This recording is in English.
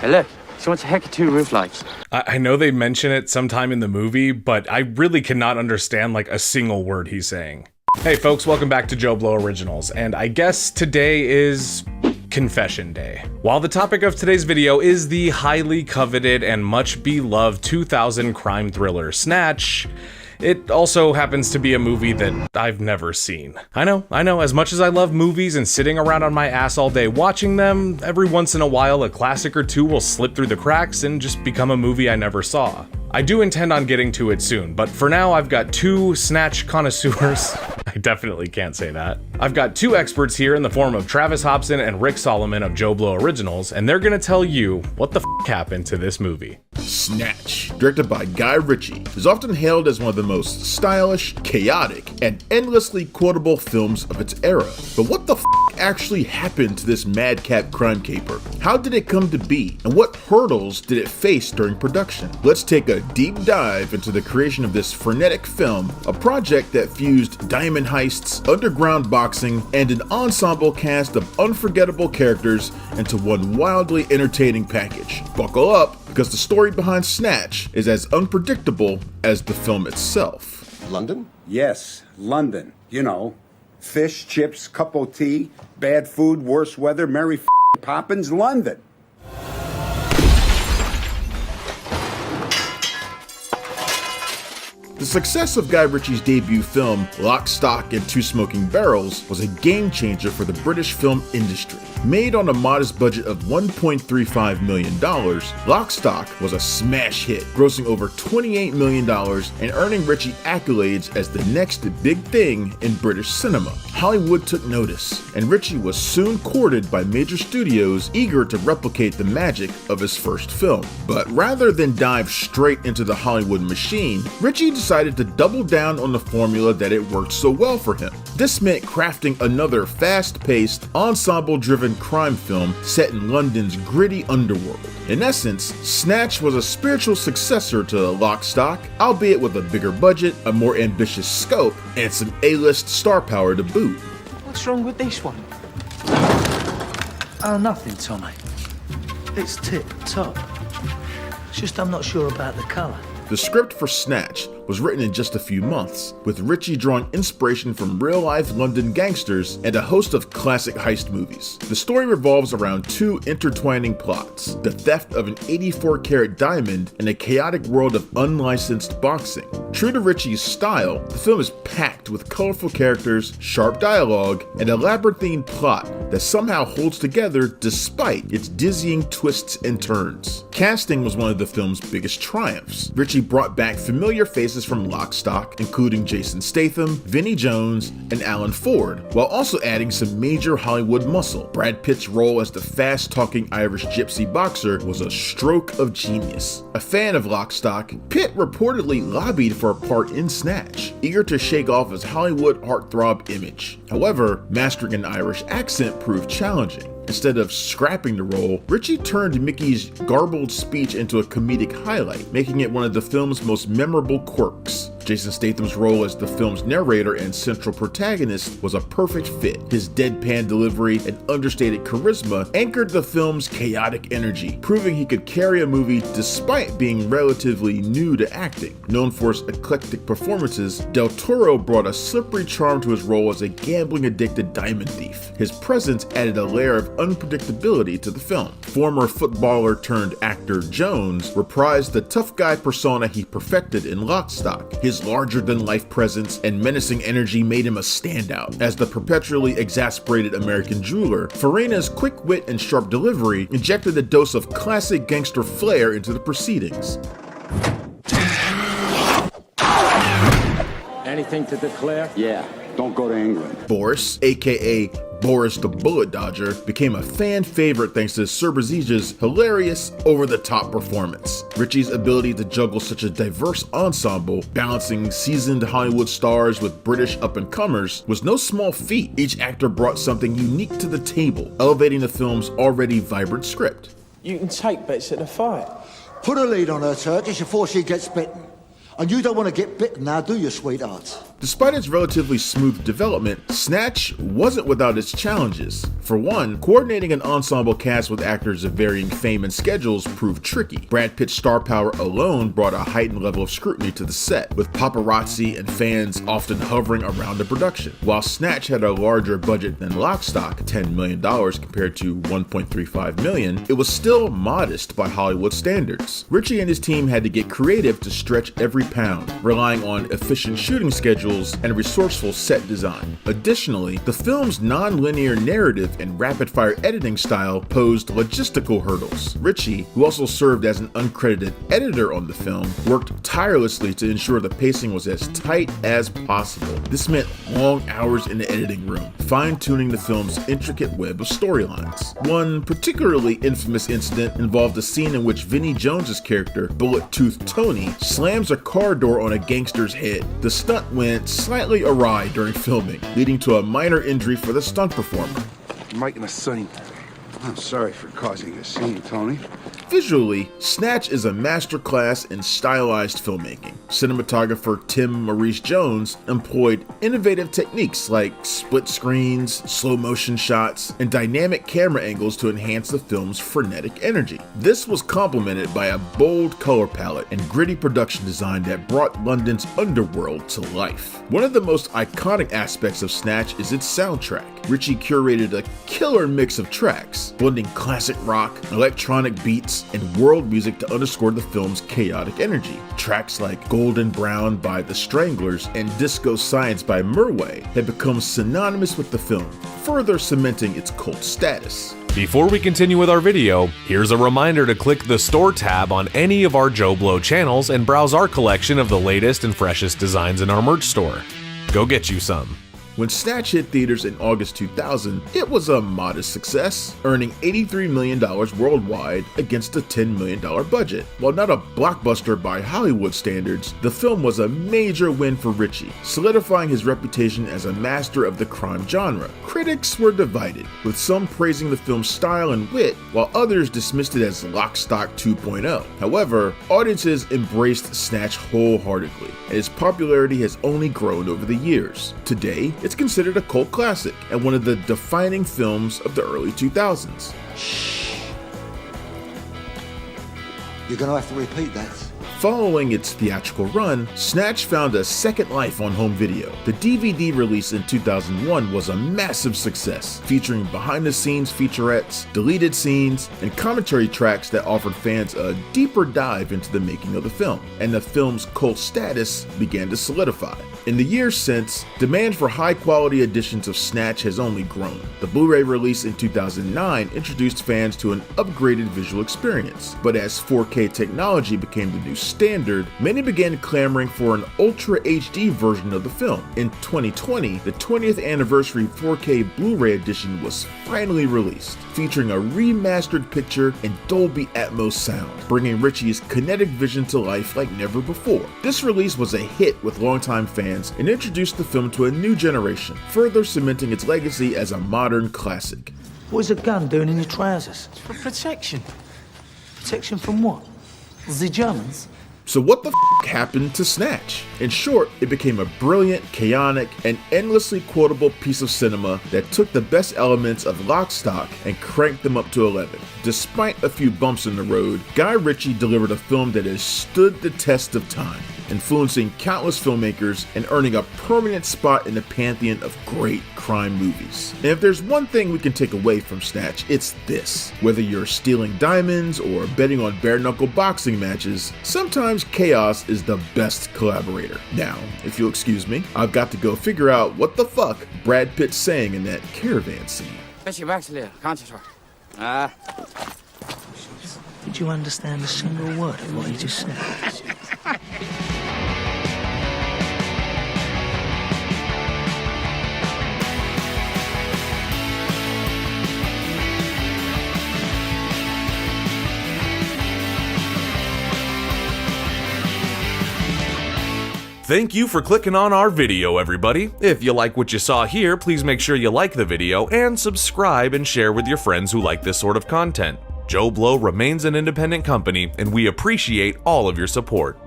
Hey, look, she wants a heck of 2 roof lights. I know they mention it sometime in the movie, but I really cannot understand like a single word he's saying. Hey folks, welcome back to JoBlo Originals, and I guess today is Confession Day. While the topic of today's video is the highly coveted and much beloved 2000 crime thriller Snatch, it also happens to be a movie that I've never seen. I know, as much as I love movies and sitting around on my ass all day watching them, every once in a while a classic or two will slip through the cracks and just become a movie I never saw. I do intend on getting to it soon, but for now I've got 2 Snatch connoisseurs. I definitely can't say that. I've got 2 experts here in the form of Travis Hobson and Rick Solomon of JoBlo Originals, and they're gonna tell you what the f happened to this movie. Snatch, directed by Guy Ritchie, is often hailed as one of the most stylish, chaotic, and endlessly quotable films of its era. But what the f actually happened to this madcap crime caper? How did it come to be, and what hurdles did it face during production? Let's take a deep dive into the creation of this frenetic film, a project that fused diamond heists, underground boxing, and an ensemble cast of unforgettable characters into one wildly entertaining package. Buckle up, because the story behind Snatch is as unpredictable as the film itself. London? Yes, London. You know, fish, chips, cup of tea, bad food, worse weather, Mary Poppins, London. The success of Guy Ritchie's debut film, Lock, Stock, and Two Smoking Barrels, was a game changer for the British film industry. Made on a modest budget of $1.35 million, Lock, Stock was a smash hit, grossing over $28 million and earning Ritchie accolades as the next big thing in British cinema. Hollywood took notice, and Ritchie was soon courted by major studios eager to replicate the magic of his first film. But rather than dive straight into the Hollywood machine, Ritchie decided to double down on the formula that it worked so well for him. This meant crafting another fast-paced, ensemble-driven crime film set in London's gritty underworld. In essence, Snatch was a spiritual successor to Lock, Stock, albeit with a bigger budget, a more ambitious scope, and some A-list star power to boot. What's wrong with this one? Oh, nothing, Tommy. It's tip-top. It's just I'm not sure about the colour. The script for Snatch was written in just a few months, with Ritchie drawing inspiration from real-life London gangsters and a host of classic heist movies. The story revolves around 2 intertwining plots: the theft of an 84-carat diamond and a chaotic world of unlicensed boxing. True to Ritchie's style, the film is packed with colorful characters, sharp dialogue, and a labyrinthine plot that somehow holds together despite its dizzying twists and turns. Casting was one of the film's biggest triumphs. Ritchie brought back familiar faces from Lock, Stock, including Jason Statham, Vinnie Jones, and Alan Ford, while also adding some major Hollywood muscle. Brad Pitt's role as the fast-talking Irish gypsy boxer was a stroke of genius. A fan of Lock, Stock, Pitt reportedly lobbied for a part in Snatch, eager to shake off his Hollywood heartthrob image. However, mastering an Irish accent proved challenging. Instead of scrapping the role, Ritchie turned Mickey's garbled speech into a comedic highlight, making it one of the film's most memorable quirks. Jason Statham's role as the film's narrator and central protagonist was a perfect fit. His deadpan delivery and understated charisma anchored the film's chaotic energy, proving he could carry a movie despite being relatively new to acting. Known for his eclectic performances, Del Toro brought a slippery charm to his role as a gambling-addicted diamond thief. His presence added a layer of unpredictability to the film. Former footballer turned actor Jones reprised the tough guy persona he perfected in Lock, Stock. His larger-than-life presence and menacing energy made him a standout. As the perpetually exasperated American jeweler, Farina's quick wit and sharp delivery injected a dose of classic gangster flair into the proceedings. Anything to declare? Yeah, don't go to England. Boris, aka Boris the Bullet Dodger, became a fan favorite thanks to Srbezija's hilarious, over-the-top performance. Ritchie's ability to juggle such a diverse ensemble, balancing seasoned Hollywood stars with British up-and-comers, was no small feat. Each actor brought something unique to the table, elevating the film's already vibrant script. You can take bets at a fight. Put a lead on her, Turkish, before she gets bitten. And you don't want to get bitten now, do you, sweetheart? Despite its relatively smooth development, Snatch wasn't without its challenges. For one, coordinating an ensemble cast with actors of varying fame and schedules proved tricky. Brad Pitt's star power alone brought a heightened level of scrutiny to the set, with paparazzi and fans often hovering around the production. While Snatch had a larger budget than Lock, Stock, $10 million compared to $1.35 million, it was still modest by Hollywood standards. Ritchie and his team had to get creative to stretch every pound, relying on efficient shooting schedules and resourceful set design. Additionally, the film's non-linear narrative and rapid-fire editing style posed logistical hurdles. Ritchie, who also served as an uncredited editor on the film, worked tirelessly to ensure the pacing was as tight as possible. This meant long hours in the editing room, fine-tuning the film's intricate web of storylines. One particularly infamous incident involved a scene in which Vinnie Jones's character, Bullet-Toothed Tony, slams a car door on a gangster's head. The stunt went slightly awry during filming, leading to a minor injury for the stunt performer. You're making a scene. I'm sorry for causing a scene, Tony. Visually, Snatch is a masterclass in stylized filmmaking. Cinematographer Tim Maurice Jones employed innovative techniques like split screens, slow motion shots, and dynamic camera angles to enhance the film's frenetic energy. This was complemented by a bold color palette and gritty production design that brought London's underworld to life. One of the most iconic aspects of Snatch is its soundtrack. Ritchie curated a killer mix of tracks, blending classic rock, electronic beats, and world music to underscore the film's chaotic energy. Tracks like Golden Brown by The Stranglers and Disco Science by Murway have become synonymous with the film, further cementing its cult status. Before we continue with our video, here's a reminder to click the store tab on any of our JoBlo channels and browse our collection of the latest and freshest designs in our merch store. Go get you some. When Snatch hit theaters in August 2000, it was a modest success, earning $83 million worldwide against a $10 million budget. While not a blockbuster by Hollywood standards, the film was a major win for Ritchie, solidifying his reputation as a master of the crime genre. Critics were divided, with some praising the film's style and wit, while others dismissed it as Lock, Stock 2.0. However, audiences embraced Snatch wholeheartedly, and its popularity has only grown over the years. Today, it's considered a cult classic and one of the defining films of the early 2000s. You're gonna have to repeat that. Following its theatrical run, Snatch found a second life on home video. The DVD release in 2001 was a massive success, featuring behind-the-scenes featurettes, deleted scenes, and commentary tracks that offered fans a deeper dive into the making of the film, and the film's cult status began to solidify. In the years since, demand for high-quality editions of Snatch has only grown. The Blu-ray release in 2009 introduced fans to an upgraded visual experience, but as 4K technology became the new standard, many began clamoring for an Ultra HD version of the film. In 2020, the 20th anniversary 4K Blu-ray edition was finally released, featuring a remastered picture and Dolby Atmos sound, bringing Ritchie's kinetic vision to life like never before. This release was a hit with longtime fans and introduced the film to a new generation, further cementing its legacy as a modern classic. What is a gun doing in your trousers? For protection. Protection from what? The Germans? So what the f happened to Snatch? In short, it became a brilliant, chaotic, and endlessly quotable piece of cinema that took the best elements of Lock, Stock and cranked them up to 11. Despite a few bumps in the road, Guy Ritchie delivered a film that has stood the test of time, influencing countless filmmakers and earning a permanent spot in the pantheon of great crime movies. And if there's one thing we can take away from Snatch, it's this. Whether you're stealing diamonds or betting on bare-knuckle boxing matches, sometimes chaos is the best collaborator. Now, if you'll excuse me, I've got to go figure out what the fuck Brad Pitt's saying in that caravan scene. Did you understand a single word of what he just said? Thank you for clicking on our video, everybody. If you like what you saw here, please make sure you like the video and subscribe and share with your friends who like this sort of content. JoBlo remains an independent company, and we appreciate all of your support.